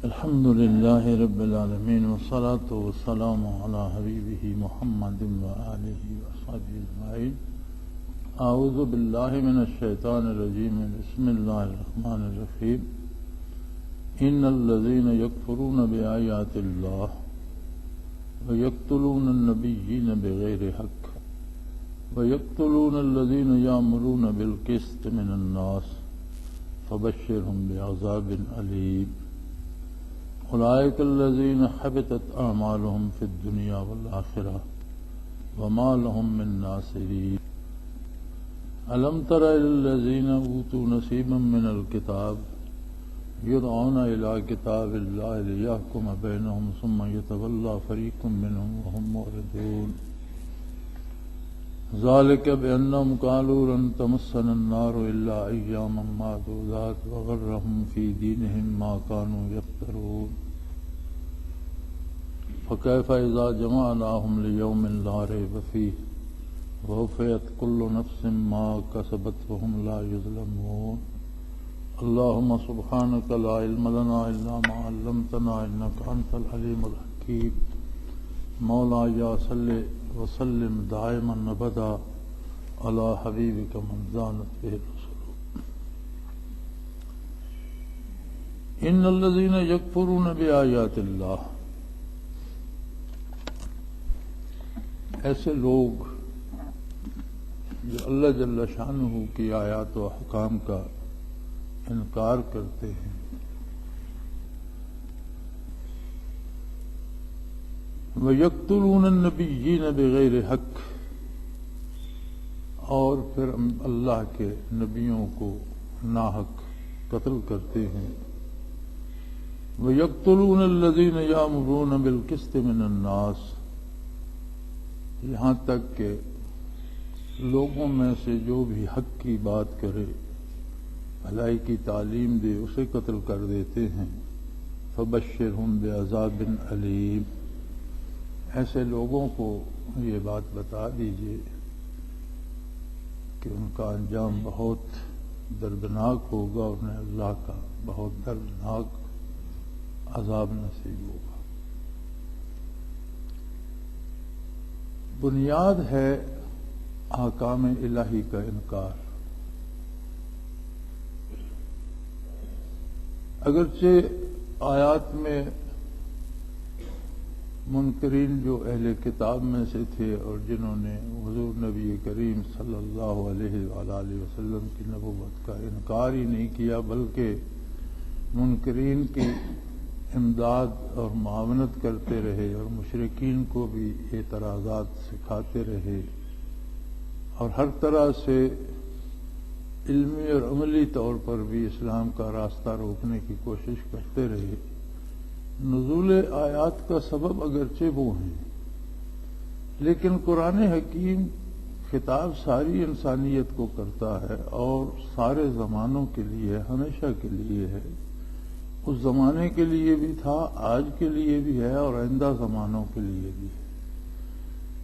الحمد لله رب العالمين والصلاة والسلام على حبيبه محمد وآله وصحبه أجمعين. أعوذ بالله من الشيطان الرجيم. بسم الله الرحمن الرحيم. إن الذين يكفرون بآيات الله ويقتلون النبيين بغير حق ويقتلون الذين يأمرون بالقسط من الناس فبشرهم بعذاب أليم. أولئك الذين حبطت أعمالهم في الدنيا والآخرة وما لهم من ناصرين. ألم تر إلى الذين أوتوا نصيبا من الكتاب يدعون إلى كتاب الله ليحكم بينهم ثم يتولى فريق منهم وهم معرضون. ذلك بأنهم قالوا لن تمسنا النار إلا أياما معدودات وغرهم في دينهم ما كانوا يفترون. فكيف إذا جمعناهم ليوم لا ريب فيه ووفيت كل نفس ما كسبت وهم لا يظلمون. اللهم سبحانك لا علم لنا إلا ما علمتنا إنك أنت العليم الحكيم. مولاي صل وسلم دائما ابدا على حبيبك من زانت به الرسل. ان الذين يكفرون بآيات اللہ، ایسے لوگ جو اللہ جل شانہ کی آیات و احکام کا انکار کرتے ہیں، وَيَقْتُلُونَ النَّبِيِّينَ بِغَيْرِ حق، اور پھر اللہ کے نبیوں کو ناحق قتل کرتے ہیں. وَيَقْتُلُونَ الَّذِينَ يَأْمُرُونَ بِالْقِسْطِ مِنَ النَّاسِ، یہاں تک کہ لوگوں میں سے جو بھی حق کی بات کرے، بھلائی کی تعلیم دے، اسے قتل کر دیتے ہیں. فَبَشِّرْهُم بِعَذَابٍ أَلِيمٍ، ایسے لوگوں کو یہ بات بتا دیجئے کہ ان کا انجام بہت دردناک ہوگا، انہیں اللہ کا بہت دردناک عذاب نصیب ہوگا. بنیاد ہے احکام الہی کا انکار. اگرچہ آیات میں منکرین جو اہل کتاب میں سے تھے اور جنہوں نے حضور نبی کریم صلی اللہ علیہ وآلہ وسلم کی نبوت کا انکار ہی نہیں کیا، بلکہ منکرین کی امداد اور معاونت کرتے رہے اور مشرکین کو بھی اعتراضات سکھاتے رہے اور ہر طرح سے علمی اور عملی طور پر بھی اسلام کا راستہ روکنے کی کوشش کرتے رہے. نزول آیات کا سبب اگرچہ وہ ہیں، لیکن قرآن حکیم خطاب ساری انسانیت کو کرتا ہے اور سارے زمانوں کے لیے، ہمیشہ کے لیے ہے. اس زمانے کے لیے بھی تھا، آج کے لیے بھی ہے اور آئندہ زمانوں کے لیے بھی ہے.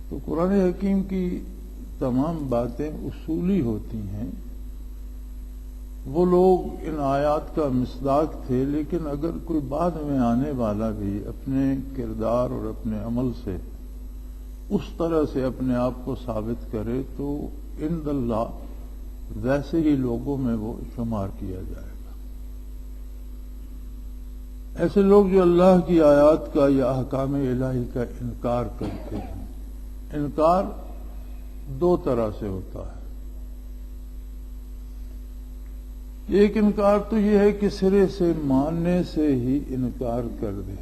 تو قرآن حکیم کی تمام باتیں اصولی ہوتی ہیں. وہ لوگ ان آیات کا مصداق تھے، لیکن اگر کوئی بعد میں آنے والا بھی اپنے کردار اور اپنے عمل سے اس طرح سے اپنے آپ کو ثابت کرے تو عند اللہ ویسے ہی لوگوں میں وہ شمار کیا جائے گا. ایسے لوگ جو اللہ کی آیات کا یا احکام الہی کا انکار کرتے ہیں، انکار دو طرح سے ہوتا ہے. ایک انکار تو یہ ہے کہ سرے سے ماننے سے ہی انکار کر دے،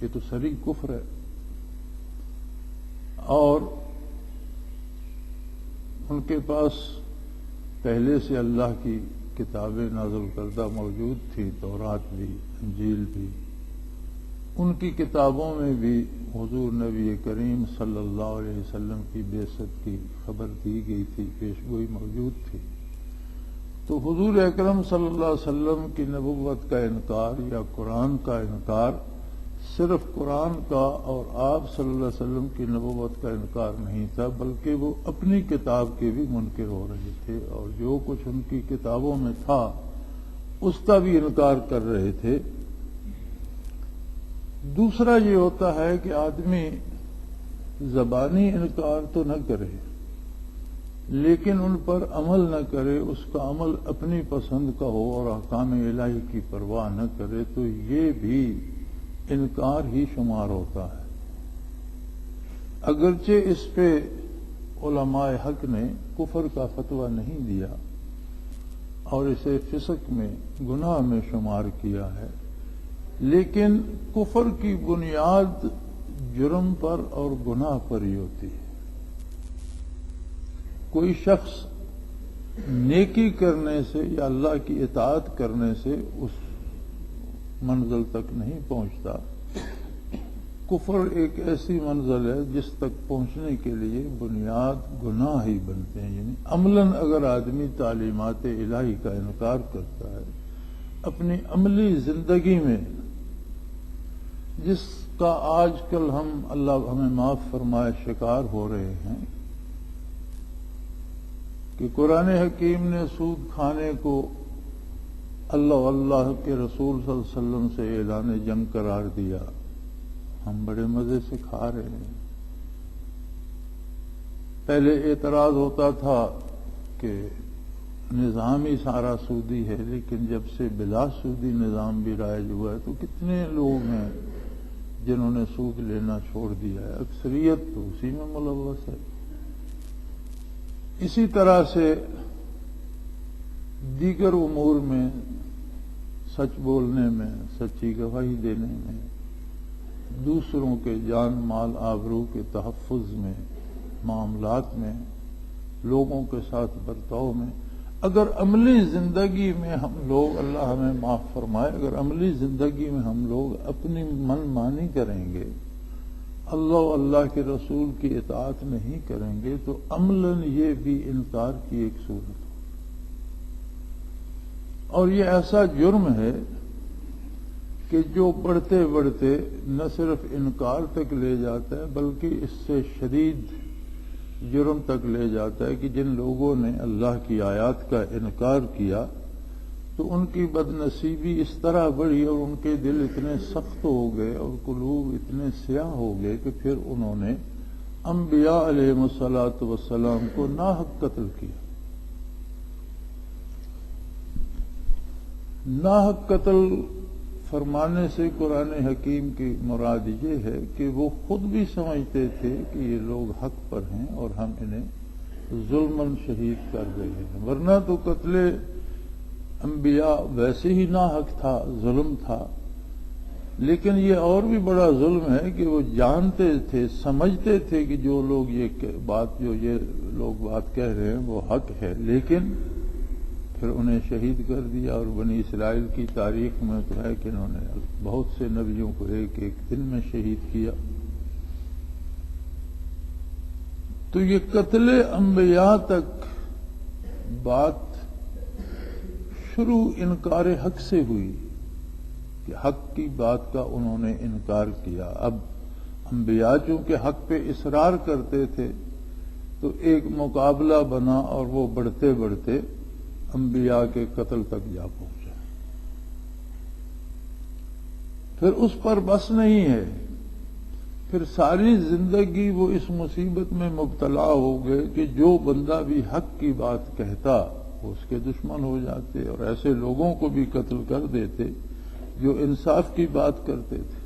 یہ تو صریح کفر ہے. اور ان کے پاس پہلے سے اللہ کی کتابیں نازل کردہ موجود تھی، تورات بھی، انجیل بھی. ان کی کتابوں میں بھی حضور نبی کریم صلی اللہ علیہ وسلم کی بعثت کی خبر دی گئی تھی، پیشگوئی موجود تھی. تو حضور اکرم صلی اللہ علیہ وسلم کی نبوت کا انکار یا قرآن کا انکار صرف قرآن کا اور آپ صلی اللہ علیہ وسلم کی نبوت کا انکار نہیں تھا، بلکہ وہ اپنی کتاب کے بھی منکر ہو رہے تھے، اور جو کچھ ان کی کتابوں میں تھا اس کا بھی انکار کر رہے تھے۔ دوسرا یہ ہوتا ہے کہ آدمی زبانی انکار تو نہ کرے لیکن ان پر عمل نہ کرے، اس کا عمل اپنی پسند کا ہو اور احکام الہی کی پرواہ نہ کرے، تو یہ بھی انکار ہی شمار ہوتا ہے۔ اگرچہ اس پہ علماء حق نے کفر کا فتویٰ نہیں دیا اور اسے فسق میں، گناہ میں شمار کیا ہے، لیکن کفر کی بنیاد جرم پر اور گناہ پر ہی ہوتی ہے۔ کوئی شخص نیکی کرنے سے یا اللہ کی اطاعت کرنے سے اس منزل تک نہیں پہنچتا۔ کفر ایک ایسی منزل ہے جس تک پہنچنے کے لیے بنیاد گناہ ہی بنتے ہیں، یعنی عملاً اگر آدمی تعلیمات الہی کا انکار کرتا ہے اپنی عملی زندگی میں، جس کا آج کل ہم اللہ ہمیں معاف فرمائے شکار ہو رہے ہیں کہ قرآن حکیم نے سود کھانے کو اللہ کے رسول صلی اللہ علیہ وسلم سے اعلان جنگ قرار دیا، ہم بڑے مزے سے کھا رہے ہیں۔ پہلے اعتراض ہوتا تھا کہ نظام ہی سارا سودی ہے، لیکن جب سے بلا سودی نظام بھی رائج ہوا ہے تو کتنے لوگ ہیں جنہوں نے سود لینا چھوڑ دیا ہے، اکثریت تو اسی میں ملوث ہے۔ اسی طرح سے دیگر امور میں، سچ بولنے میں، سچی گواہی دینے میں، دوسروں کے جان مال آبرو کے تحفظ میں، معاملات میں، لوگوں کے ساتھ برتاؤ میں، اگر عملی زندگی میں ہم لوگ، اللہ ہمیں معاف فرمائے، اگر عملی زندگی میں ہم لوگ اپنی من مانی کریں گے، اللہ کے رسول کی اطاعت نہیں کریں گے، تو عملاً یہ بھی انکار کی ایک صورت ہے۔ اور یہ ایسا جرم ہے کہ جو بڑھتے بڑھتے نہ صرف انکار تک لے جاتا ہے بلکہ اس سے شدید جرم تک لے جاتا ہے کہ جن لوگوں نے اللہ کی آیات کا انکار کیا تو ان کی بدنصیبی اس طرح بڑھی اور ان کے دل اتنے سخت ہو گئے اور قلوب اتنے سیاہ ہو گئے کہ پھر انہوں نے انبیاء علیہ الصلوۃ والسلام کو ناحق قتل کیا۔ ناحق قتل فرمانے سے قرآن حکیم کی مراد یہ ہے کہ وہ خود بھی سمجھتے تھے کہ یہ لوگ حق پر ہیں اور ہم انہیں ظلماً شہید کر رہے ہیں، ورنہ تو قتل انبیاء ویسے ہی ناحق تھا، ظلم تھا، لیکن یہ اور بھی بڑا ظلم ہے کہ وہ جانتے تھے، سمجھتے تھے کہ جو لوگ یہ بات کہہ رہے ہیں وہ حق ہے، لیکن پھر انہیں شہید کر دیا۔ اور بنی اسرائیل کی تاریخ میں تو ہے کہ انہوں نے بہت سے نبیوں کو ایک ایک دن میں شہید کیا۔ تو یہ قتل انبیاء تک بات شروع انکار حق سے ہوئی کہ حق کی بات کا انہوں نے انکار کیا۔ اب انبیاء چونکہ حق پہ اصرار کرتے تھے تو ایک مقابلہ بنا اور وہ بڑھتے بڑھتے انبیاء کے قتل تک جا پہنچا۔ پھر اس پر بس نہیں ہے، پھر ساری زندگی وہ اس مصیبت میں مبتلا ہو گئے کہ جو بندہ بھی حق کی بات کہتا وہ اس کے دشمن ہو جاتے اور ایسے لوگوں کو بھی قتل کر دیتے جو انصاف کی بات کرتے تھے۔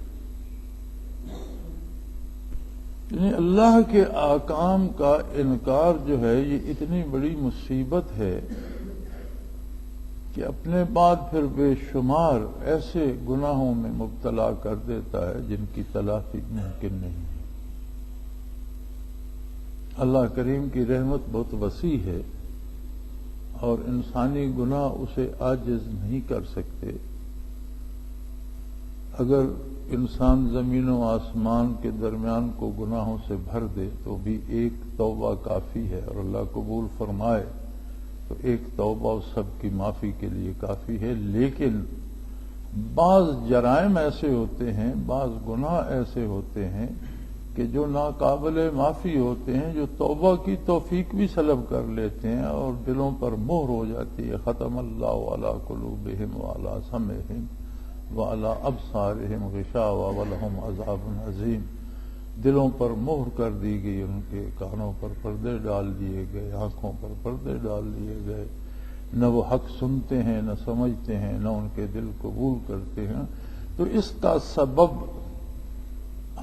یعنی اللہ کے احکام کا انکار جو ہے یہ اتنی بڑی مصیبت ہے کہ اپنے بعد پھر بے شمار ایسے گناہوں میں مبتلا کر دیتا ہے جن کی تلافی ممکن نہیں ہے۔ اللہ کریم کی رحمت بہت وسیع ہے اور انسانی گناہ اسے عاجز نہیں کر سکتے۔ اگر انسان زمین و آسمان کے درمیان کو گناہوں سے بھر دے تو بھی ایک توبہ کافی ہے، اور اللہ قبول فرمائے تو ایک توبہ اس سب کی معافی کے لیے کافی ہے۔ لیکن بعض جرائم ایسے ہوتے ہیں، بعض گناہ ایسے ہوتے ہیں کہ جو ناقابل معافی ہوتے ہیں، جو توبہ کی توفیق بھی سلب کر لیتے ہیں اور دلوں پر مہر ہو جاتی ہے، ختم اللہ علی قلوبہم وعلی سمعہم وعلی ابصارہم غشاوہ ولہم عذاب عظیم، دلوں پر مہر کر دی گئی، ان کے کانوں پر پردے ڈال دیے گئے، آنکھوں پر پردے ڈال دیے گئے، نہ وہ حق سنتے ہیں، نہ سمجھتے ہیں، نہ ان کے دل قبول کرتے ہیں۔ تو اس کا سبب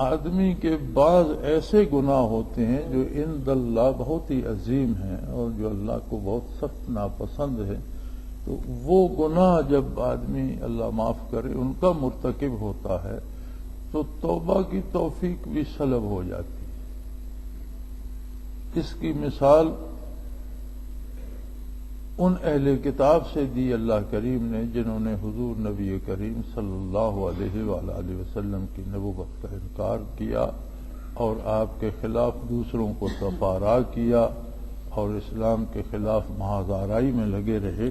آدمی کے بعض ایسے گناہ ہوتے ہیں جو عند اللہ بہت ہی عظیم ہیں اور جو اللہ کو بہت سخت ناپسند ہے، تو وہ گناہ جب آدمی اللہ معاف کرے ان کا مرتکب ہوتا ہے تو توبہ کی توفیق بھی سلب ہو جاتی ہے۔ اس کی مثال ان اہل کتاب سے دی اللہ کریم نے جنہوں نے حضور نبی کریم صلی اللہ علیہ وآلہ وسلم کی نبوت کا انکار کیا اور آپ کے خلاف دوسروں کو تفارع کیا اور اسلام کے خلاف محاذ آرائی میں لگے رہے۔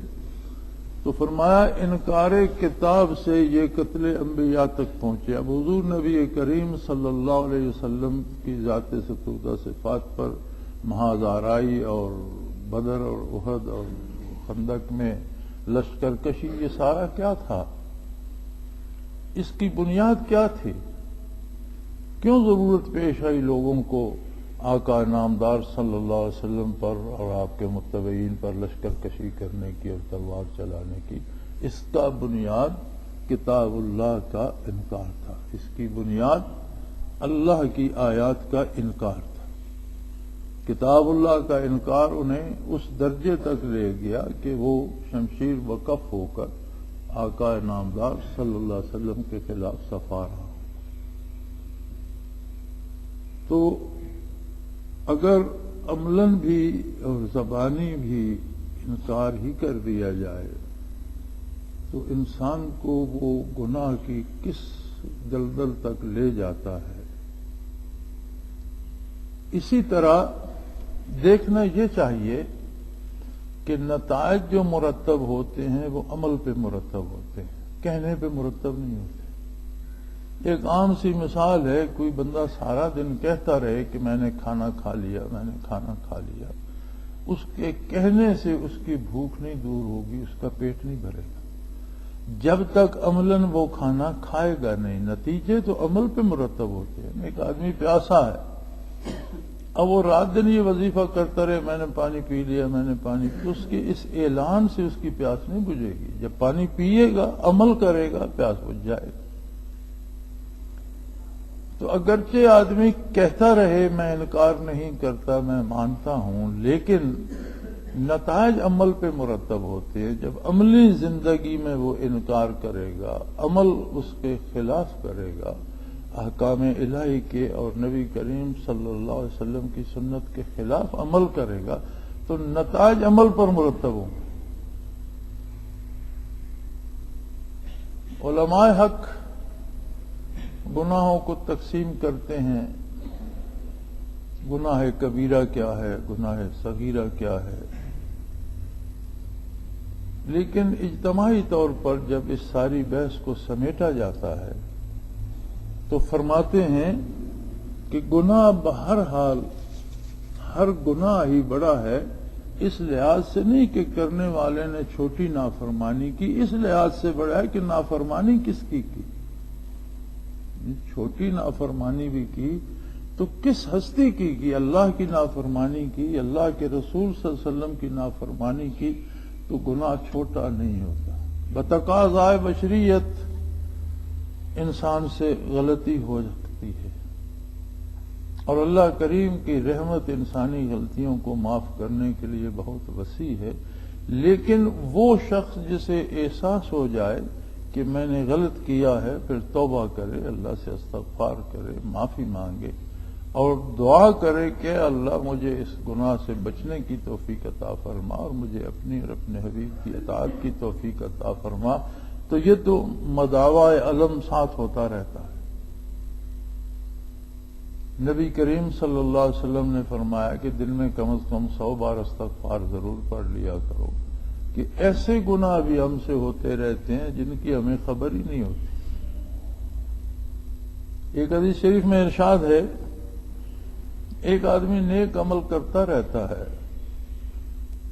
تو فرمایا انکار کتاب سے یہ قتل انبیاء تک پہنچے۔ اب حضور نبی کریم صلی اللہ علیہ وسلم کی ذات ستودہ صفات پر محاذ آرائی اور بدر اور احد اور خندق میں لشکر کشی، یہ سارا کیا تھا؟ اس کی بنیاد کیا تھی؟ کیوں ضرورت پیش آئی لوگوں کو آقا نامدار صلی اللہ علیہ وسلم پر اور آپ کے متبعین پر لشکر کشی کرنے کی اور تلوار چلانے کی؟ اس کا بنیاد کتاب اللہ کا انکار تھا، اس کی بنیاد اللہ کی آیات کا انکار تھا۔ کتاب اللہ کا انکار انہیں اس درجے تک لے گیا کہ وہ شمشیر وقف ہو کر آقا نامدار صلی اللہ علیہ وسلم کے خلاف صفا رہا۔ تو اگر عملاً بھی اور زبانی بھی انکار ہی کر دیا جائے تو انسان کو وہ گناہ کی کس دلدل تک لے جاتا ہے۔ اسی طرح دیکھنا یہ چاہیے کہ نتائج جو مرتب ہوتے ہیں وہ عمل پہ مرتب ہوتے ہیں، کہنے پہ مرتب نہیں ہوتے۔ ایک عام سی مثال ہے، کوئی بندہ سارا دن کہتا رہے کہ میں نے کھانا کھا لیا، میں نے کھانا کھا لیا، اس کے کہنے سے اس کی بھوک نہیں دور ہوگی، اس کا پیٹ نہیں بھرے گا جب تک عملاً وہ کھانا کھائے گا نہیں۔ نتیجے تو عمل پہ مرتب ہوتے ہیں۔ ایک آدمی پیاسا ہے، اب وہ رات دن یہ وظیفہ کرتا رہے میں نے پانی پی لیا، میں نے پانی پی، اس کے اس اعلان سے اس کی پیاس نہیں بجھے گی۔ جب پانی پیے گا، عمل کرے گا، پیاس بجھ جائے گا۔ تو اگرچہ آدمی کہتا رہے میں انکار نہیں کرتا، میں مانتا ہوں، لیکن نتائج عمل پہ مرتب ہوتے ہیں۔ جب عملی زندگی میں وہ انکار کرے گا، عمل اس کے خلاف کرے گا، احکام الہی کے اور نبی کریم صلی اللہ علیہ وسلم کی سنت کے خلاف عمل کرے گا، تو نتائج عمل پر مرتب ہوں گے۔ علماء حق گناہوں کو تقسیم کرتے ہیں، گناہ کبیرہ کیا ہے، گناہ صغیرہ کیا ہے، لیکن اجتماعی طور پر جب اس ساری بحث کو سمیٹا جاتا ہے تو فرماتے ہیں کہ گناہ بہرحال ہر گناہ ہی بڑا ہے، اس لحاظ سے نہیں کہ کرنے والے نے چھوٹی نافرمانی کی، اس لحاظ سے بڑا ہے کہ نافرمانی کس کی چھوٹی نافرمانی بھی کی تو کس ہستی کی اللہ کی نافرمانی کی، اللہ کے رسول صلی اللہ علیہ وسلم کی نافرمانی کی، تو گناہ چھوٹا نہیں ہوتا۔ بتقاضائے بشریت انسان سے غلطی ہو سکتی ہے، اور اللہ کریم کی رحمت انسانی غلطیوں کو معاف کرنے کے لیے بہت وسیع ہے، لیکن وہ شخص جسے احساس ہو جائے کہ میں نے غلط کیا ہے، پھر توبہ کرے، اللہ سے استغفار کرے، معافی مانگے اور دعا کرے کہ اللہ مجھے اس گناہ سے بچنے کی توفیق عطا فرما اور مجھے اپنی اور اپنے حبیب کی اطاعت کی توفیق عطا فرما، تو یہ تو مداوع علم ساتھ ہوتا رہتا ہے۔ نبی کریم صلی اللہ علیہ وسلم نے فرمایا کہ دن میں کم از کم 100 بار استغفار ضرور پڑھ لیا کرو، کہ ایسے گناہ بھی ہم سے ہوتے رہتے ہیں جن کی ہمیں خبر ہی نہیں ہوتی۔ ایک حدیث شریف میں ارشاد ہے ایک آدمی نیک عمل کرتا رہتا ہے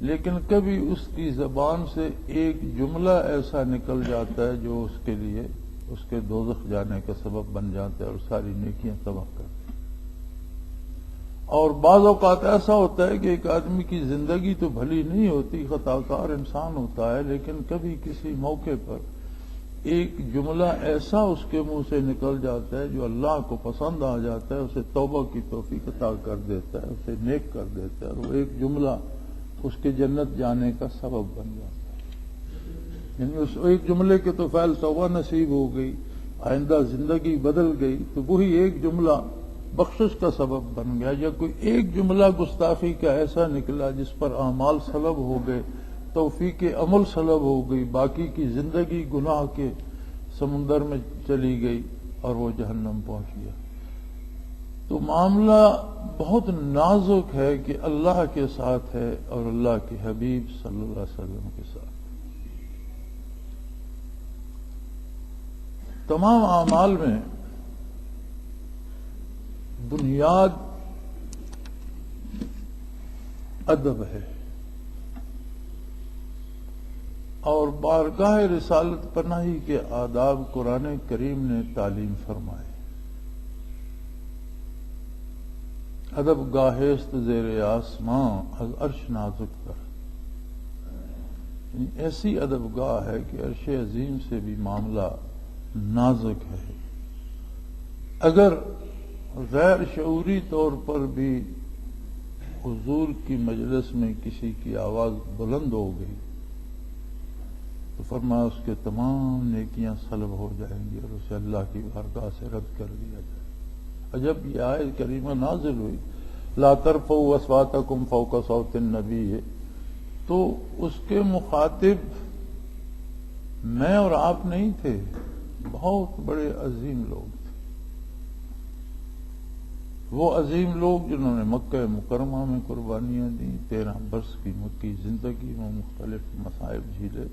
لیکن کبھی اس کی زبان سے ایک جملہ ایسا نکل جاتا ہے جو اس کے لیے اس کے دوزخ جانے کا سبب بن جاتا ہے اور ساری نیکیاں تباہ کرتا ہے۔ اور بعض اوقات ایسا ہوتا ہے کہ ایک آدمی کی زندگی تو بھلی نہیں ہوتی، خطا کار انسان ہوتا ہے، لیکن کبھی کسی موقع پر ایک جملہ ایسا اس کے منہ سے نکل جاتا ہے جو اللہ کو پسند آ جاتا ہے، اسے توبہ کی توفیق عطا کر دیتا ہے، اسے نیک کر دیتا ہے، اور وہ ایک جملہ اس کے جنت جانے کا سبب بن جاتا ہے۔ یعنی اس ایک جملے کے تو فعل توبہ نصیب ہو گئی، آئندہ زندگی بدل گئی، تو وہی ایک جملہ بخشش کا سبب بن گیا، یا کوئی ایک جملہ گستاخی کا ایسا نکلا جس پر اعمال سلب ہو گئے، توفیق عمل سلب ہو گئی، باقی کی زندگی گناہ کے سمندر میں چلی گئی اور وہ جہنم پہنچ گیا۔ تو معاملہ بہت نازک ہے کہ اللہ کے ساتھ ہے اور اللہ کے حبیب صلی اللہ علیہ وسلم کے ساتھ۔ تمام اعمال میں بنیاد ادب ہے، اور بارگاہ رسالت پناہی کے آداب قرآن کریم نے تعلیم فرمائے۔ ادب گاہست زیر آسماں از عرش نازک تر، ایسی ادب گاہ ہے کہ عرش عظیم سے بھی معاملہ نازک ہے۔ اگر غیر شعوری طور پر بھی حضور کی مجلس میں کسی کی آواز بلند ہو گئی تو فرمایا اس کے تمام نیکیاں سلب ہو جائیں گی اور اسے اللہ کی بارگاہ سے رد کر دیا جائے۔ جب یہ آیت کریمہ نازل ہوئی لا ترفعوا اصواتکم فوق صوت النبی، تو اس کے مخاطب میں اور آپ نہیں تھے، بہت بڑے عظیم لوگ تھے، وہ عظیم لوگ جنہوں نے مکہ مکرمہ میں قربانیاں دیں، 13 برس کی مکی زندگی میں مختلف مصائب جھیلے،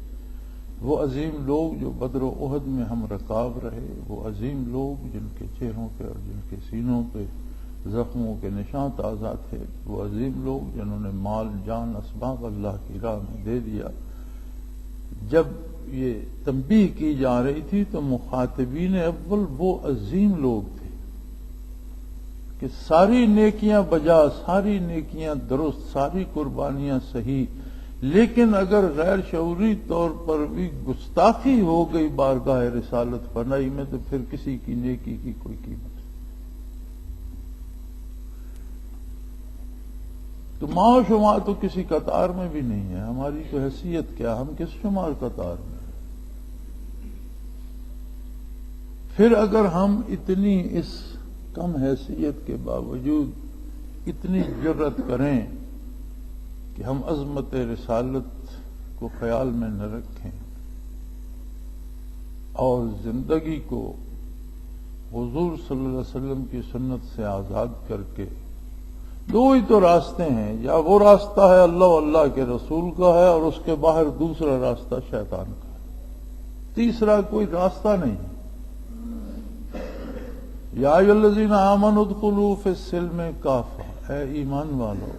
وہ عظیم لوگ جو بدر و احد میں ہم رکاب رہے، وہ عظیم لوگ جن کے چہروں پہ اور جن کے سینوں پہ زخموں کے نشان تازہ تھے، وہ عظیم لوگ جنہوں نے مال جان اسباب اللہ کی راہ میں دے دیا۔ جب یہ تنبیہ کی جا رہی تھی تو مخاطبین اول وہ عظیم لوگ تھے کہ ساری نیکیاں بجا، ساری نیکیاں درست، ساری قربانیاں صحیح، لیکن اگر غیر شعوری طور پر بھی گستاخی ہو گئی بارگاہ رسالت پناہی میں تو پھر کسی کی نیکی کی کوئی قیمت نہیں۔ تو ماں و شمار تو کسی قطار میں بھی نہیں ہے، ہماری تو حیثیت کیا، ہم کس شمار قطار میں۔ پھر اگر ہم اتنی اس کم حیثیت کے باوجود اتنی جرأت کریں کہ ہم عظمت رسالت کو خیال میں نہ رکھیں اور زندگی کو حضور صلی اللہ علیہ وسلم کی سنت سے آزاد کر کے، دو ہی تو راستے ہیں، یا وہ راستہ ہے اللہ و اللہ کے رسول کا ہے اور اس کے باہر دوسرا راستہ شیطان کا ہے، تیسرا کوئی راستہ نہیں۔ یا ایھا الذین آمنوا ادخلوا فی السلم کافہ، اے ایمان والو۔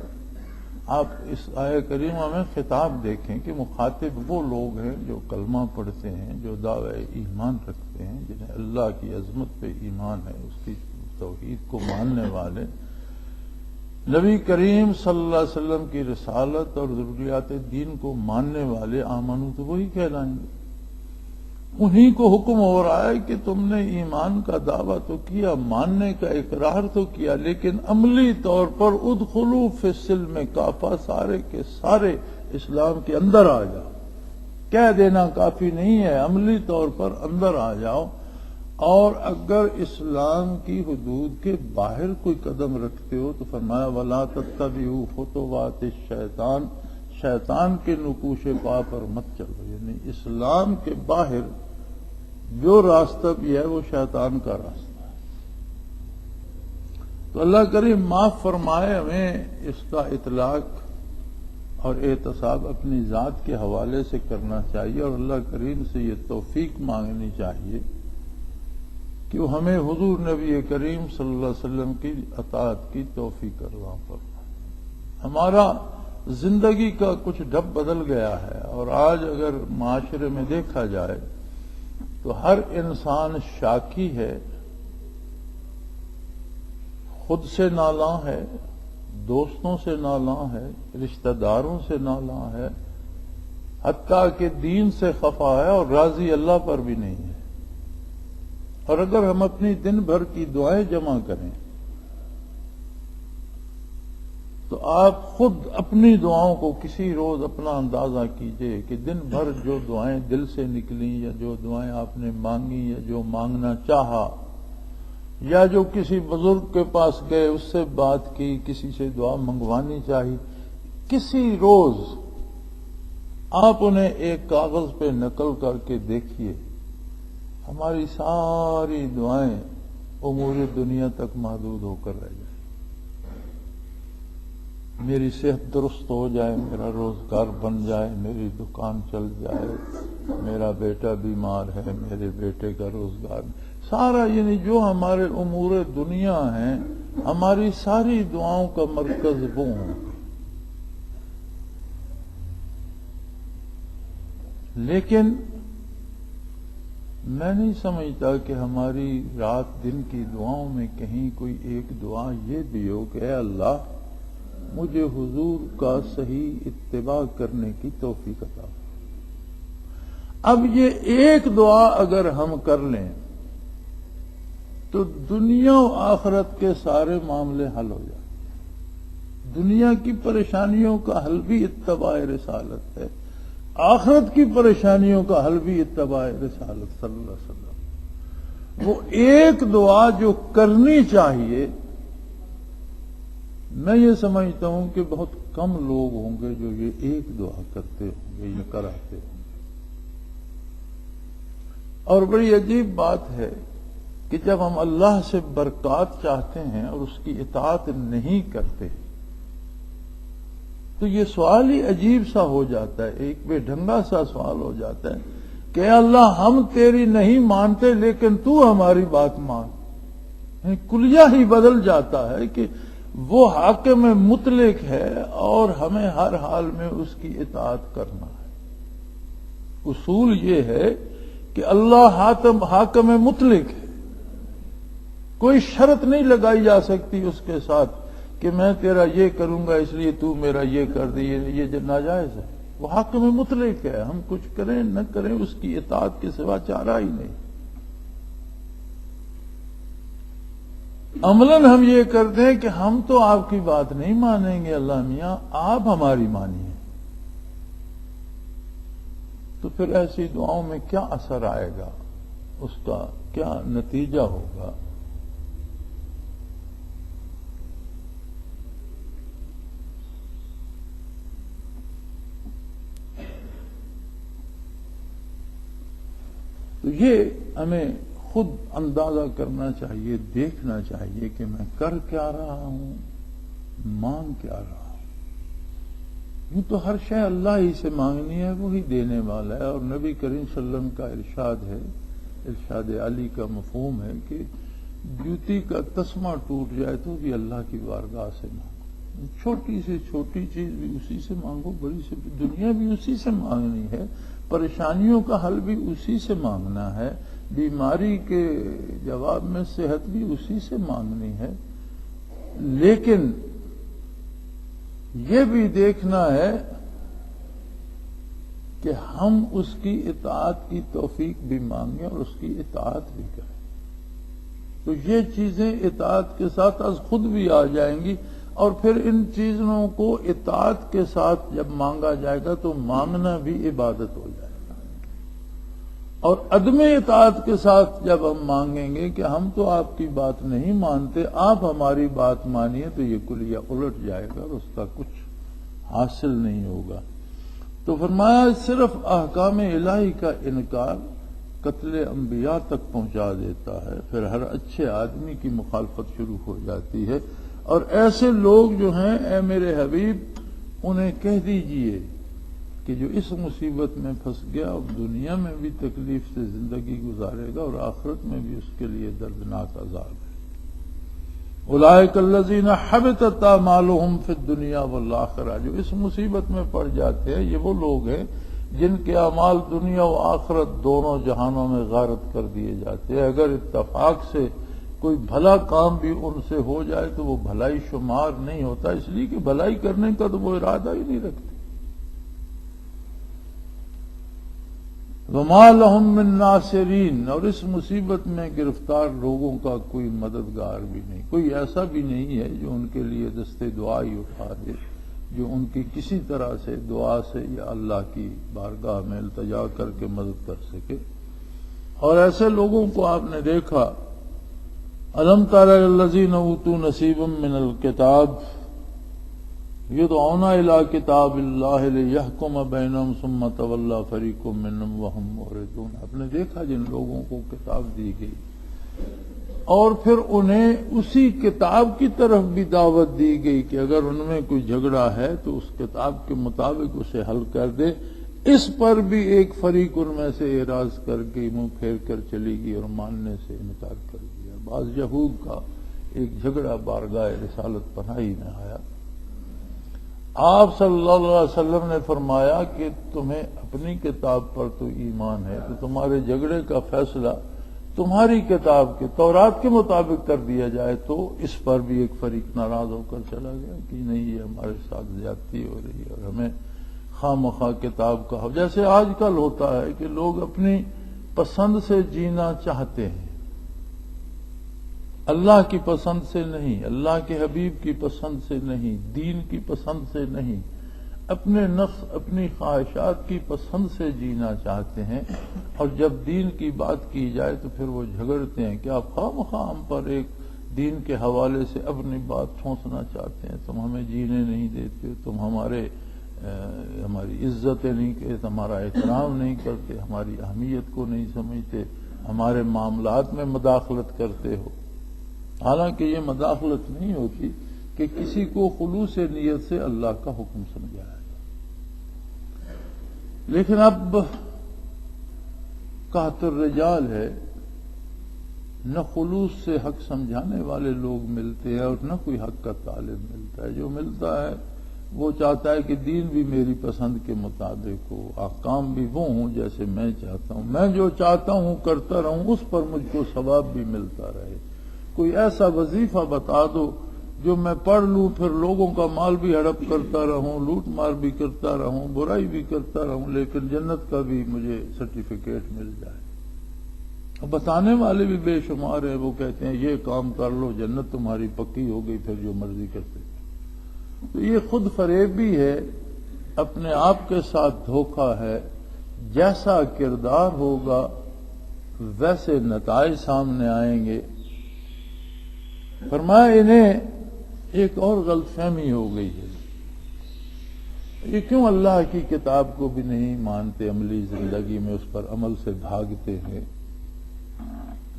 آپ اس آیہ کریمہ میں خطاب دیکھیں کہ مخاطب وہ لوگ ہیں جو کلمہ پڑھتے ہیں، جو دعوی ایمان رکھتے ہیں، جنہیں اللہ کی عظمت پہ ایمان ہے، اس کی توحید کو ماننے والے، نبی کریم صلی اللہ علیہ وسلم کی رسالت اور ضروریات دین کو ماننے والے آمنو تو وہی کہلائیں گے۔ انہی کو حکم ہو رہا ہے کہ تم نے ایمان کا دعویٰ تو کیا، ماننے کا اقرار تو کیا، لیکن عملی طور پر ادخلوا فی السلم کافہ، سارے کے سارے اسلام کے اندر آ جاؤ۔ کہہ دینا کافی نہیں ہے، عملی طور پر اندر آ جاؤ، اور اگر اسلام کی حدود کے باہر کوئی قدم رکھتے ہو تو فرمایا وَلَا تَتَّبِعُوا خُطُوَاتِ الشَّيْطَانِ، شیطان کے نقوش پا پر مت چلو، یعنی اسلام کے باہر جو راستہ بھی ہے وہ شیطان کا راستہ ہے۔ تو اللہ کریم معاف فرمائے، ہمیں اس کا اطلاق اور احتساب اپنی ذات کے حوالے سے کرنا چاہیے، اور اللہ کریم سے یہ توفیق مانگنی چاہیے کہ وہ ہمیں حضور نبی کریم صلی اللہ علیہ وسلم کی اطاعت کی توفیق عطا فرمائے۔ ہمارا زندگی کا کچھ ڈھب بدل گیا ہے، اور آج اگر معاشرے میں دیکھا جائے تو ہر انسان شاکی ہے، خود سے نالاں ہے، دوستوں سے نالاں ہے، رشتہ داروں سے نالاں ہے، حتیٰ کہ دین سے خفا ہے اور راضی اللہ پر بھی نہیں ہے۔ اور اگر ہم اپنی دن بھر کی دعائیں جمع کریں تو آپ خود اپنی دعاؤں کو کسی روز اپنا اندازہ کیجئے کہ دن بھر جو دعائیں دل سے نکلیں، یا جو دعائیں آپ نے مانگی، یا جو مانگنا چاہا، یا جو کسی بزرگ کے پاس گئے اس سے بات کی، کسی سے دعا منگوانی چاہی، کسی روز آپ انہیں ایک کاغذ پہ نقل کر کے دیکھیے، ہماری ساری دعائیں امور دنیا تک محدود ہو کر رہ جائیں۔ میری صحت درست ہو جائے، میرا روزگار بن جائے، میری دکان چل جائے، میرا بیٹا بیمار ہے، میرے بیٹے کا روزگار، سارا یعنی جو ہمارے امور دنیا ہیں، ہماری ساری دعاؤں کا مرکز وہ ہوں۔ لیکن میں نہیں سمجھتا کہ ہماری رات دن کی دعاؤں میں کہیں کوئی ایک دعا یہ بھی ہو کہ اے اللہ مجھے حضور کا صحیح اتباع کرنے کی توفیق عطا۔ اب یہ ایک دعا اگر ہم کر لیں تو دنیا و آخرت کے سارے معاملے حل ہو جائیں۔ دنیا کی پریشانیوں کا حل بھی اتباع رسالت ہے، آخرت کی پریشانیوں کا حل بھی اتباع رسالت صلی اللہ علیہ وسلم۔ وہ ایک دعا جو کرنی چاہیے، میں یہ سمجھتا ہوں کہ بہت کم لوگ ہوں گے جو یہ ایک دعا کرتے ہوں گے، یہ کراتے ہوں گے۔ اور بڑی عجیب بات ہے کہ جب ہم اللہ سے برکات چاہتے ہیں اور اس کی اطاعت نہیں کرتے تو یہ سوال ہی عجیب سا ہو جاتا ہے، ایک بے ڈھنگا سا سوال ہو جاتا ہے کہ اے اللہ ہم تیری نہیں مانتے لیکن تو ہماری بات مان۔ کلیہ ہی بدل جاتا ہے کہ وہ حاکم مطلق ہے اور ہمیں ہر حال میں اس کی اطاعت کرنا ہے۔ اصول یہ ہے کہ اللہ حاکم مطلق ہے، کوئی شرط نہیں لگائی جا سکتی اس کے ساتھ کہ میں تیرا یہ کروں گا اس لیے تو میرا یہ کر دے، یہ ناجائز ہے۔ وہ حاکم مطلق ہے، ہم کچھ کریں نہ کریں اس کی اطاعت کے سوا چارہ ہی نہیں۔ عملاً ہم یہ کرتے ہیں کہ ہم تو آپ کی بات نہیں مانیں گے اللہ میاں، آپ ہماری مانیے۔ تو پھر ایسی دعاؤں میں کیا اثر آئے گا، اس کا کیا نتیجہ ہوگا؟ تو یہ ہمیں خود اندازہ کرنا چاہیے، دیکھنا چاہیے کہ میں کر کیا رہا ہوں، مانگ کیا رہا ہوں۔ یوں تو ہر شے اللہ ہی سے مانگنی ہے، وہی دینے والا ہے۔ اور نبی کریم صلی اللہ علیہ وسلم کا ارشاد ہے، ارشاد علی کا مفہوم ہے کہ جوتی کا تسمہ ٹوٹ جائے تو بھی اللہ کی بارگاہ سے مانگو، چھوٹی سے چھوٹی چیز بھی اسی سے مانگو، بڑی سے دنیا بھی اسی سے مانگنی ہے، پریشانیوں کا حل بھی اسی سے مانگنا ہے، بیماری کے جواب میں صحت بھی اسی سے مانگنی ہے۔ لیکن یہ بھی دیکھنا ہے کہ ہم اس کی اطاعت کی توفیق بھی مانگیں اور اس کی اطاعت بھی کریں، تو یہ چیزیں اطاعت کے ساتھ از خود بھی آ جائیں گی۔ اور پھر ان چیزوں کو اطاعت کے ساتھ جب مانگا جائے گا تو مانگنا بھی عبادت ہو جائے گا، اور عدم اطاعت کے ساتھ جب ہم مانگیں گے کہ ہم تو آپ کی بات نہیں مانتے، آپ ہماری بات مانیے، تو یہ کلیہ الٹ جائے گا اور اس کا کچھ حاصل نہیں ہوگا۔ تو فرمایا صرف احکام الہی کا انکار قتل انبیاء تک پہنچا دیتا ہے، پھر ہر اچھے آدمی کی مخالفت شروع ہو جاتی ہے۔ اور ایسے لوگ جو ہیں اے میرے حبیب انہیں کہہ دیجئے کہ کہ جو اس مصیبت میں پھنس گیا اب دنیا میں بھی تکلیف سے زندگی گزارے گا اور آخرت میں بھی اس کے لیے دردناک عذاب ہے۔ اولئک الذین حبطت اعمالهم فی الدنیا والآخرہ، جو اس مصیبت میں پڑ جاتے ہیں یہ وہ لوگ ہیں جن کے اعمال دنیا و آخرت دونوں جہانوں میں غارت کر دیے جاتے ہیں۔ اگر اتفاق سے کوئی بھلا کام بھی ان سے ہو جائے تو وہ بھلائی شمار نہیں ہوتا، اس لیے کہ بھلائی کرنے کا تو وہ ارادہ ہی نہیں رکھتے۔ وَمَا لَهُم مِّن نَاصِرِينَ، اور اس مصیبت میں گرفتار لوگوں کا کوئی مددگار بھی نہیں، کوئی ایسا بھی نہیں ہے جو ان کے لیے دستے دعا ہی اٹھا دے، جو ان کی کسی طرح سے دعا سے یا اللہ کی بارگاہ میں التجا کر کے مدد کر سکے۔ اور ایسے لوگوں کو آپ نے دیکھا، أَلَمْ تَرَ الَّذِينَ أُوتُوا نَصِيبًا مِّنَ الْكِتَابِ يُدْعَوْنَ إِلَىٰ كِتَابِ اللَّهِ لِيَحْكُمَ بَيْنَهُمْ ثُمَّ تَوَلَّىٰ فَرِيقٌ مِّنْهُمْ وَهُمْ مُعْرِضُونَ۔ آپ نے دیکھا جن لوگوں کو کتاب دی گئی اور پھر انہیں اسی کتاب کی طرف بھی دعوت دی گئی کہ اگر ان میں کوئی جھگڑا ہے تو اس کتاب کے مطابق اسے حل کر دے، اس پر بھی ایک فریق ان میں سے اعراض کر کے منہ پھیر کر چلی گئی اور ماننے سے انکار کر دیا۔ بعض یہود کا ایک جھگڑا بارگاہ رسالت پناہی میں آیا، آپ صلی اللہ علیہ وسلم نے فرمایا کہ تمہیں اپنی کتاب پر تو ایمان ہے تو تمہارے جھگڑے کا فیصلہ تمہاری کتاب کے تورات کے مطابق کر دیا جائے، تو اس پر بھی ایک فریق ناراض ہو کر چلا گیا کہ نہیں یہ ہمارے ساتھ زیادتی ہو رہی ہے اور ہمیں خواہ مخواہ کتاب کا، جیسے آج کل ہوتا ہے کہ لوگ اپنی پسند سے جینا چاہتے ہیں، اللہ کی پسند سے نہیں، اللہ کے حبیب کی پسند سے نہیں، دین کی پسند سے نہیں، اپنے نفس اپنی خواہشات کی پسند سے جینا چاہتے ہیں، اور جب دین کی بات کی جائے تو پھر وہ جھگڑتے ہیں کہ آپ خواہ مخواہ ہم پر ایک دین کے حوالے سے اپنی بات ٹھونسنا چاہتے ہیں، تم ہمیں جینے نہیں دیتے، تم ہماری عزتیں نہیں کرتے، ہمارا احترام نہیں کرتے، ہماری اہمیت کو نہیں سمجھتے، ہمارے معاملات میں مداخلت کرتے ہو۔ حالانکہ یہ مداخلت نہیں ہوتی کہ کسی کو خلوص نیت سے اللہ کا حکم سمجھایا جائے، لیکن اب قحط الرجال ہے، نہ خلوص سے حق سمجھانے والے لوگ ملتے ہیں اور نہ کوئی حق کا طالب ملتا ہے۔ جو ملتا ہے وہ چاہتا ہے کہ دین بھی میری پسند کے مطابق ہو، احکام بھی وہ ہوں جیسے میں چاہتا ہوں، میں جو چاہتا ہوں کرتا رہوں، اس پر مجھ کو ثواب بھی ملتا رہے۔ کوئی ایسا وظیفہ بتا دو جو میں پڑھ لوں، پھر لوگوں کا مال بھی ہڑپ کرتا رہوں، لوٹ مار بھی کرتا رہوں، برائی بھی کرتا رہوں، لیکن جنت کا بھی مجھے سرٹیفکیٹ مل جائے۔ اب بتانے والے بھی بے شمار ہیں، وہ کہتے ہیں یہ کام کر لو جنت تمہاری پکی ہو گئی، پھر جو مرضی کرتے۔ تو یہ خود فریب بھی ہے، اپنے آپ کے ساتھ دھوکہ ہے، جیسا کردار ہوگا ویسے نتائج سامنے آئیں گے۔ فرمایا انہیں ایک اور غلط فہمی ہو گئی ہے، یہ کیوں اللہ کی کتاب کو بھی نہیں مانتے، عملی زندگی میں اس پر عمل سے بھاگتے ہیں۔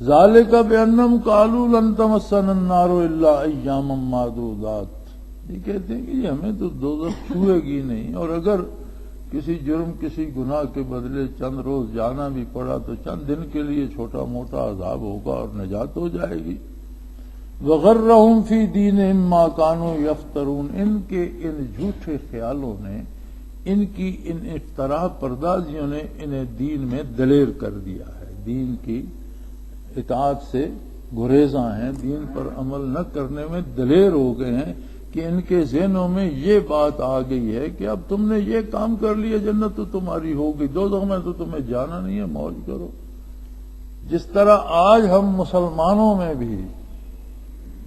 ذالک بأنہم قالوا لن تمسنا النار الا ایاما معدودات، یہ کہتے ہیں کہ یہ ہمیں تو دوزخ چھوئے گی نہیں، اور اگر کسی جرم کسی گناہ کے بدلے چند روز جانا بھی پڑا تو چند دن کے لیے چھوٹا موٹا عذاب ہوگا اور نجات ہو جائے گی۔ وغرہم فی دینہم ما کانوا یفترون، ان کے ان جھوٹے خیالوں نے، ان کی ان افتراء پردازیوں نے انہیں دین میں دلیر کر دیا ہے، دین کی اطاعت سے گریزاں ہیں، دین پر عمل نہ کرنے میں دلیر ہو گئے ہیں، کہ ان کے ذہنوں میں یہ بات آ گئی ہے کہ اب تم نے یہ کام کر لیا جنت تو تمہاری ہو گئی، دوزخ میں تو تمہیں جانا نہیں ہے، موج کرو۔ جس طرح آج ہم مسلمانوں میں بھی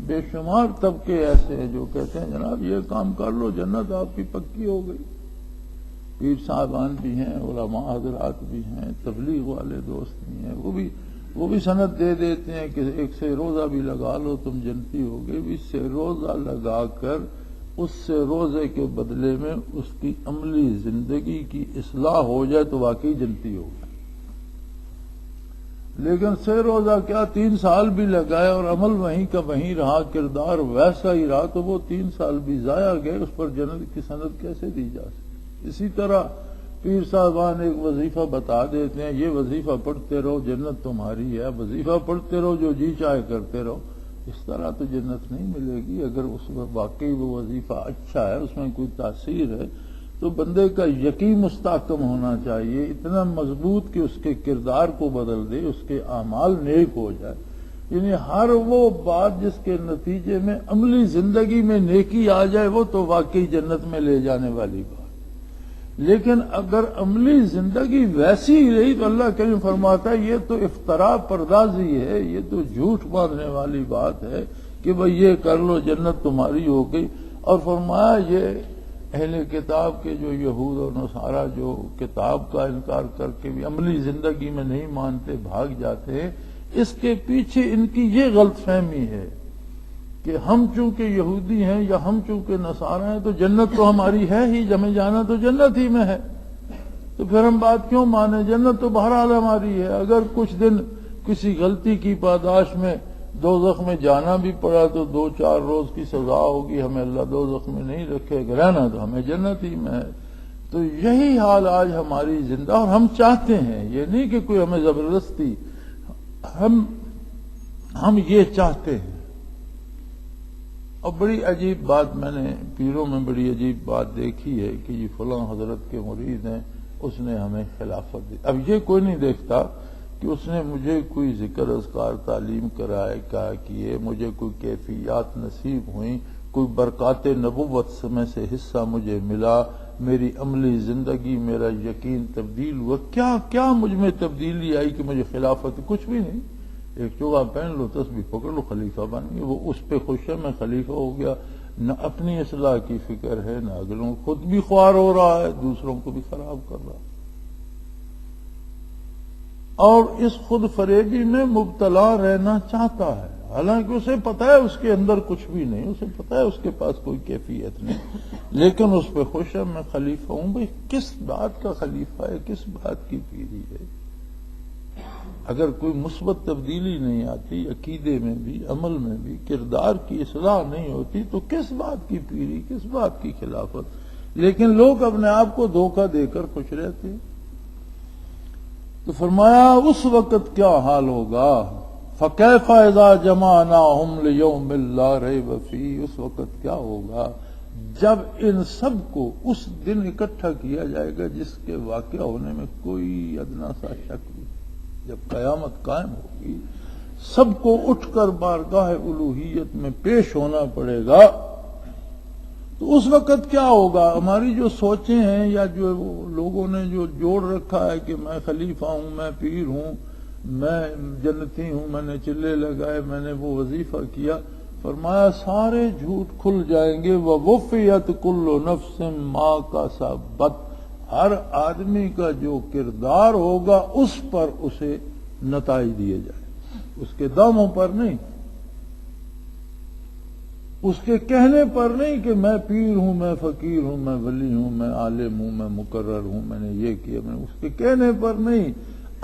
بے شمار طبقے ایسے ہیں جو کہتے ہیں جناب یہ کام کر لو جنت آپ کی پکی ہو گئی، پیر صاحبان بھی ہیں، علماء حضرات بھی ہیں، تبلیغ والے دوست بھی ہیں، وہ بھی سند دے دیتے ہیں کہ ایک سے روزہ بھی لگا لو تم جنتی ہو گئے، بھی سے روزہ لگا کر اس سے روزے کے بدلے میں اس کی عملی زندگی کی اصلاح ہو جائے تو واقعی جنتی ہو گئے۔ لیکن سے روزہ کیا 3 سال بھی لگائے اور عمل وہیں کا وہیں رہا، کردار ویسا ہی رہا، تو وہ 3 سال بھی ضائع گئے، اس پر جنت کی سند کیسے دی جا سکتی؟ اسی طرح پیر صاحبان ایک وظیفہ بتا دیتے ہیں، یہ وظیفہ پڑھتے رہو جنت تمہاری ہے، وظیفہ پڑھتے رہو جو جی چاہے کرتے رہو، اس طرح تو جنت نہیں ملے گی۔ اگر اس میں واقعی وہ وظیفہ اچھا ہے، اس میں کوئی تاثیر ہے، تو بندے کا یقین مستحکم ہونا چاہیے، اتنا مضبوط کہ اس کے کردار کو بدل دے، اس کے اعمال نیک ہو جائے۔ یعنی ہر وہ بات جس کے نتیجے میں عملی زندگی میں نیکی آ جائے، وہ تو واقعی جنت میں لے جانے والی بات۔ لیکن اگر عملی زندگی ویسی ہی رہی تو اللہ کریم فرماتا ہے یہ تو افتراء پردازی ہے، یہ تو جھوٹ باندھنے والی بات ہے کہ بھئی یہ کر لو جنت تمہاری ہو گئی۔ اور فرمایا یہ اہل کتاب کے جو یہود اور نصارہ جو کتاب کا انکار کر کے بھی عملی زندگی میں نہیں مانتے، بھاگ جاتے ہیں، اس کے پیچھے ان کی یہ غلط فہمی ہے کہ ہم چونکہ یہودی ہیں یا ہم چونکہ نصارہ ہیں تو جنت تو ہماری ہے ہی، ہمیں جانا تو جنت ہی میں ہے، تو پھر ہم بات کیوں مانیں؟ جنت تو بہرحال ہماری ہے۔ اگر کچھ دن کسی غلطی کی پاداش میں دوزخ میں جانا بھی پڑا تو 2-4 روز کی سزا ہوگی، ہمیں اللہ دوزخ میں نہیں رکھے گا، رہنا تو ہمیں جنت ہی میں ہے۔ تو یہی حال آج ہماری زندہ، اور ہم چاہتے ہیں، یہ نہیں کہ کوئی ہمیں زبردستی، ہم یہ چاہتے ہیں۔ اور بڑی عجیب بات میں نے پیروں میں بڑی عجیب بات دیکھی ہے کہ یہ فلاں حضرت کے مرید ہیں، اس نے ہمیں خلافت دی۔ اب یہ کوئی نہیں دیکھتا کہ اس نے مجھے کوئی ذکر اذکار تعلیم کرائے، کیا کیے، مجھے کوئی کیفیات نصیب ہوئیں، کوئی برکات نبوت میں سے حصہ مجھے ملا، میری عملی زندگی، میرا یقین تبدیل ہوا، کیا مجھ میں تبدیلی آئی کہ مجھے خلافت؟ کچھ بھی نہیں۔ ایک چوغا پہن لو، تسبیح پکڑ لو، خلیفہ بن گئے۔ وہ اس پہ خوش ہے، میں خلیفہ ہو گیا، نہ اپنی اصلاح کی فکر ہے، نہ اگلوں، خود بھی خوار ہو رہا ہے، دوسروں کو بھی خراب کر رہا ہے، اور اس خود فریبی میں مبتلا رہنا چاہتا ہے، حالانکہ اسے پتا ہے اس کے اندر کچھ بھی نہیں، اسے پتا ہے اس کے پاس کوئی کیفیت نہیں، لیکن اس پہ خوش ہے میں خلیفہ ہوں۔ بھئی کس بات کا خلیفہ ہے، کس بات کی پیری ہے؟ اگر کوئی مثبت تبدیلی نہیں آتی عقیدے میں بھی، عمل میں بھی، کردار کی اصلاح نہیں ہوتی، تو کس بات کی پیری، کس بات کی خلافت؟ لیکن لوگ اپنے آپ کو دھوکہ دے کر خوش رہتے ہیں۔ تو فرمایا اس وقت کیا حال ہوگا، فَكَيْفَ إِذَا جَمَعْنَاهُمْ لِيَوْمٍ لَا رَيْبَ فِيهِ، اس وقت کیا ہوگا جب ان سب کو اس دن اکٹھا کیا جائے گا جس کے واقع ہونے میں کوئی ادنا سا شک نہیں۔ جب قیامت قائم ہوگی، سب کو اٹھ کر بارگاہ الوہیت میں پیش ہونا پڑے گا، تو اس وقت کیا ہوگا؟ ہماری جو سوچیں ہیں یا جو لوگوں نے جو جوڑ رکھا ہے کہ میں خلیفہ ہوں، میں پیر ہوں، میں جنتی ہوں، میں نے چلے لگائے، میں نے وہ وظیفہ کیا، فرمایا سارے جھوٹ کھل جائیں گے۔ وَوُفِّيَتْ كُلُّ نَفْسٍ مَا كَسَبَتْ، ہر آدمی کا جو کردار ہوگا اس پر اسے نتائج دیے جائیں، اس کے داموں پر نہیں، اس کے کہنے پر نہیں کہ میں پیر ہوں، میں فقیر ہوں، میں ولی ہوں، میں عالم ہوں، میں مقرر ہوں، میں نے یہ کیا، میں اس کے کہنے پر نہیں،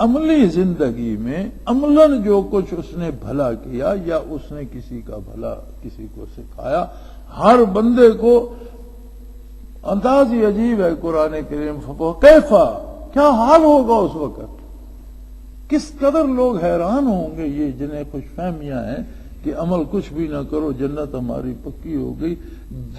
عملی زندگی میں عملاً جو کچھ اس نے بھلا کیا یا اس نے کسی کا بھلا کسی کو سکھایا، ہر بندے کو انداز ہی عجیب ہے قرآن کریم۔ کیفا، کیا حال ہوگا اس وقت، کس قدر لوگ حیران ہوں گے یہ جنہیں خوش فہمیاں ہیں کہ عمل کچھ بھی نہ کرو جنت ہماری پکی ہو گئی،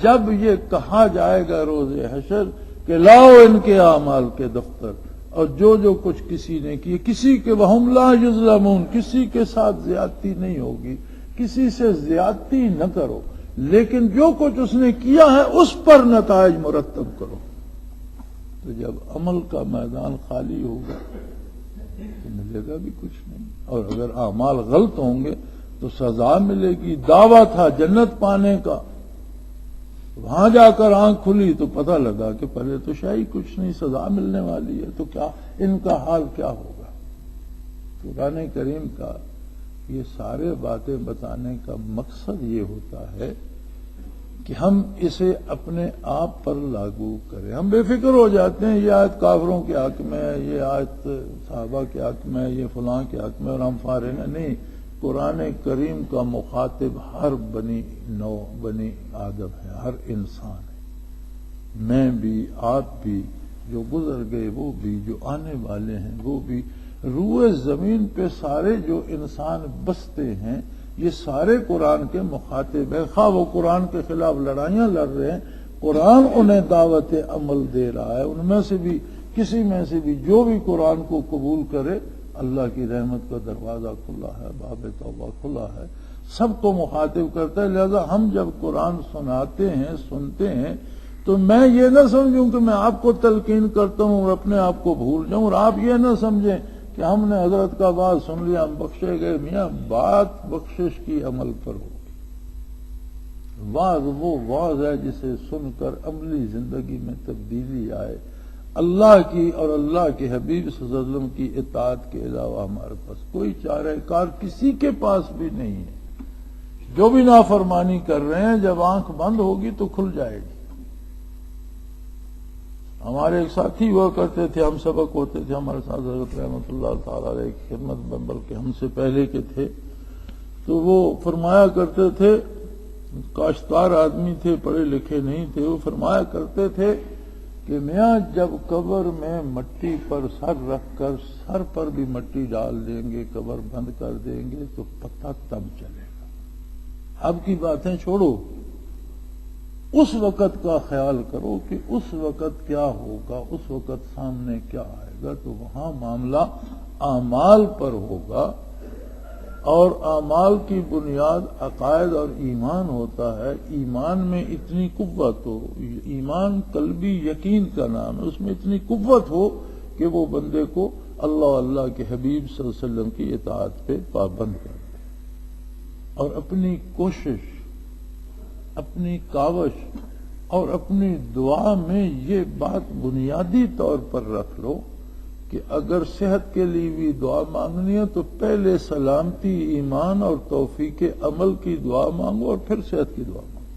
جب یہ کہا جائے گا روز حشر کہ لاؤ ان کے اعمال کے دفتر، اور جو کچھ کسی نے کیے، کسی کے وہم لا یظلمون، کسی کے ساتھ زیادتی نہیں ہوگی، کسی سے زیادتی نہ کرو، لیکن جو کچھ اس نے کیا ہے اس پر نتائج مرتب کرو۔ تو جب عمل کا میدان خالی ہوگا تو ملے گا بھی کچھ نہیں، اور اگر اعمال غلط ہوں گے تو سزا ملے گی۔ دعویٰ تھا جنت پانے کا، وہاں جا کر آنکھ کھلی تو پتہ لگا کہ پہلے تو شاید کچھ نہیں، سزا ملنے والی ہے، تو کیا ان کا حال کیا ہوگا؟ قرآن کریم کا یہ سارے باتیں بتانے کا مقصد یہ ہوتا ہے کہ ہم اسے اپنے آپ پر لاگو کریں۔ ہم بے فکر ہو جاتے ہیں، یہ آیت کافروں کے حق میں ہے، یہ آیت صحابہ کے حق میں ہے، یہ فلاں کے حق میں، اور ہم فارغ ہیں۔ نہیں، قرآن کریم کا مخاطب ہر بنی آدم ہے، ہر انسان ہے، میں بھی، آپ بھی، جو گزر گئے وہ بھی، جو آنے والے ہیں وہ بھی، روئے زمین پہ سارے جو انسان بستے ہیں یہ سارے قرآن کے مخاطب ہیں، خواہ وہ قرآن کے خلاف لڑائیاں لڑ رہے ہیں، قرآن انہیں دعوت عمل دے رہا ہے۔ ان میں سے بھی کسی میں سے بھی جو بھی قرآن کو قبول کرے، اللہ کی رحمت کا دروازہ کھلا ہے، باب توبہ کھلا ہے، سب کو مخاطب کرتا ہے۔ لہذا ہم جب قرآن سناتے ہیں، سنتے ہیں، تو میں یہ نہ سمجھوں کہ میں آپ کو تلقین کرتا ہوں اور اپنے آپ کو بھول جاؤں، اور آپ یہ نہ سمجھیں کہ ہم نے حضرت کا بات سن لیا ہم بخشے گئے۔ میاں بات بخشش کی عمل پر ہوگی۔ واعظ وہ واعظ ہے جسے سن کر عملی زندگی میں تبدیلی آئے۔ اللہ کی اور اللہ کے حبیب صلی اللہ علیہ وسلم کی اطاعت کے علاوہ ہمارے پاس کوئی چارہ کار کسی کے پاس بھی نہیں ہے۔ جو بھی نافرمانی کر رہے ہیں جب آنکھ بند ہوگی تو کھل جائے گی۔ ہمارے ایک ساتھی ہوا کرتے تھے، ہم سبق ہوتے تھے ہمارے ساتھ، حضرت رحمۃ اللہ تعالی علیہ کی خدمت میں، بلکہ ہم سے پہلے کے تھے، تو وہ فرمایا کرتے تھے، کاشتکار آدمی تھے، پڑھے لکھے نہیں تھے، وہ فرمایا کرتے تھے کہ میاں جب قبر میں مٹی پر سر رکھ کر سر پر بھی مٹی ڈال دیں گے، قبر بند کر دیں گے تو پتہ تب چلے گا۔ اب کی باتیں چھوڑو، اس وقت کا خیال کرو کہ اس وقت کیا ہوگا، اس وقت سامنے کیا آئے گا، تو وہاں معاملہ اعمال پر ہوگا، اور اعمال کی بنیاد عقائد اور ایمان ہوتا ہے۔ ایمان میں اتنی قوت ہو، ایمان قلبی یقین کا نام ہے، اس میں اتنی قوت ہو کہ وہ بندے کو اللہ کے حبیب صلی اللہ علیہ وسلم کی اطاعت پہ پابند کر دے، اور اپنی کوشش، اپنی کاوش اور اپنی دعا میں یہ بات بنیادی طور پر رکھ لو کہ اگر صحت کے لیے بھی دعا مانگنی ہے تو پہلے سلامتی، ایمان اور توفیق عمل کی دعا مانگو اور پھر صحت کی دعا مانگو۔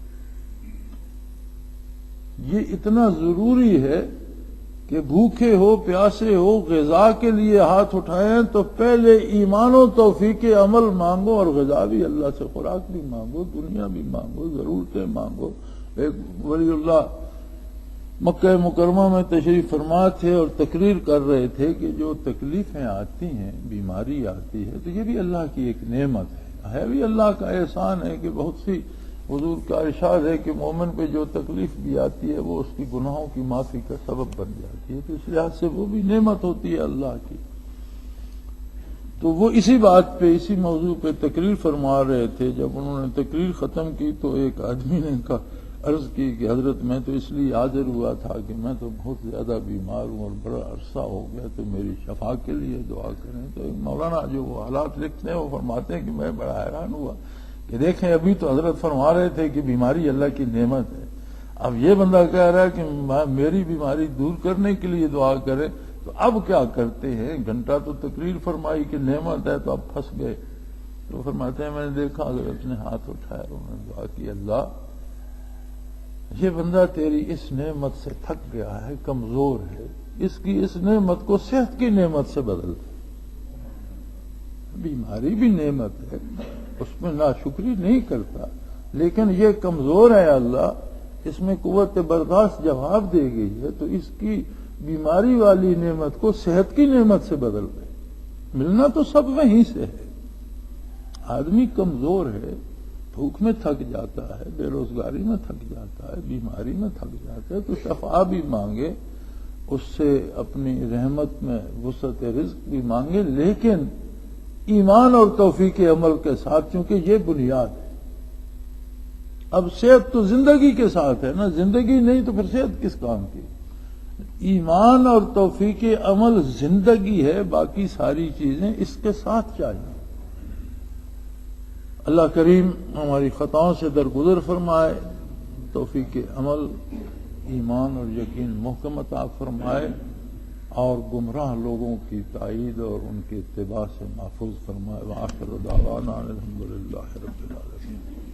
یہ اتنا ضروری ہے کہ بھوکے ہو، پیاسے ہو، غذا کے لیے ہاتھ اٹھائیں تو پہلے ایمان و توفیق عمل مانگو، اور غذا بھی اللہ سے، خوراک بھی مانگو، دنیا بھی مانگو، ضرورتیں مانگو۔ ایک ولی اللہ مکہ مکرمہ میں تشریف فرما تھے اور تقریر کر رہے تھے کہ جو تکلیفیں آتی ہیں، بیماری آتی ہے، تو یہ بھی اللہ کی ایک نعمت ہے بھی اللہ کا احسان ہے کہ بہت سی، حضور کا ارشاد ہے کہ مومن پہ جو تکلیف بھی آتی ہے وہ اس کی گناہوں کی معافی کا سبب بن جاتی ہے، تو اس لحاظ سے وہ بھی نعمت ہوتی ہے اللہ کی۔ تو وہ اسی بات پہ، اسی موضوع پہ تقریر فرما رہے تھے۔ جب انہوں نے تقریر ختم کی تو ایک آدمی نے عرض کی کہ حضرت میں تو اس لیے حاضر ہوا تھا کہ میں تو بہت زیادہ بیمار ہوں اور بڑا عرصہ ہو گیا، تو میری شفا کے لیے دعا کریں۔ تو ایک مولانا جو وہ حالات لکھتے ہیں وہ فرماتے ہیں کہ میں بڑا حیران ہوا کہ دیکھیں ابھی تو حضرت فرما رہے تھے کہ بیماری اللہ کی نعمت ہے، اب یہ بندہ کہہ رہا ہے کہ میری بیماری دور کرنے کے لیے دعا کرے، تو اب کیا کرتے ہیں؟ گھنٹہ تو تقریر فرمائی کہ نعمت ہے تو اب پھنس گئے۔ تو فرماتے ہیں میں نے دیکھا حضرت نے ہاتھ اٹھایا، انہوں نے دعا کی، اللہ یہ بندہ تیری اس نعمت سے تھک گیا ہے، کمزور ہے، اس کی اس نعمت کو صحت کی نعمت سے بدل دے۔ بیماری بھی نعمت ہے، اس میں ناشکری نہیں کرتا، لیکن یہ کمزور ہے اللہ، اس میں قوت برداشت جواب دے گئی ہے، تو اس کی بیماری والی نعمت کو صحت کی نعمت سے بدل دے۔ ملنا تو سب وہیں سے ہے۔ آدمی کمزور ہے، بھوک میں تھک جاتا ہے، بے روزگاری میں تھک جاتا ہے، بیماری میں تھک جاتا ہے، تو شفا بھی مانگے، اس سے اپنی رحمت میں وسعت رزق بھی مانگے، لیکن ایمان اور توفیق عمل کے ساتھ، چونکہ یہ بنیاد ہے۔ اب صحت تو زندگی کے ساتھ ہے نا، زندگی نہیں تو پھر صحت کس کام کی؟ ایمان اور توفیق عمل زندگی ہے، باقی ساری چیزیں اس کے ساتھ چاہیے۔ اللہ کریم ہماری خطاؤں سے درگزر فرمائے، توفیق عمل، ایمان اور یقین محکم عطا فرمائے، اور گمراہ لوگوں کی تائید اور ان کے اتباع سے محفوظ فرمائے۔ وآخر دعوانا الحمدللہ رب العالمین۔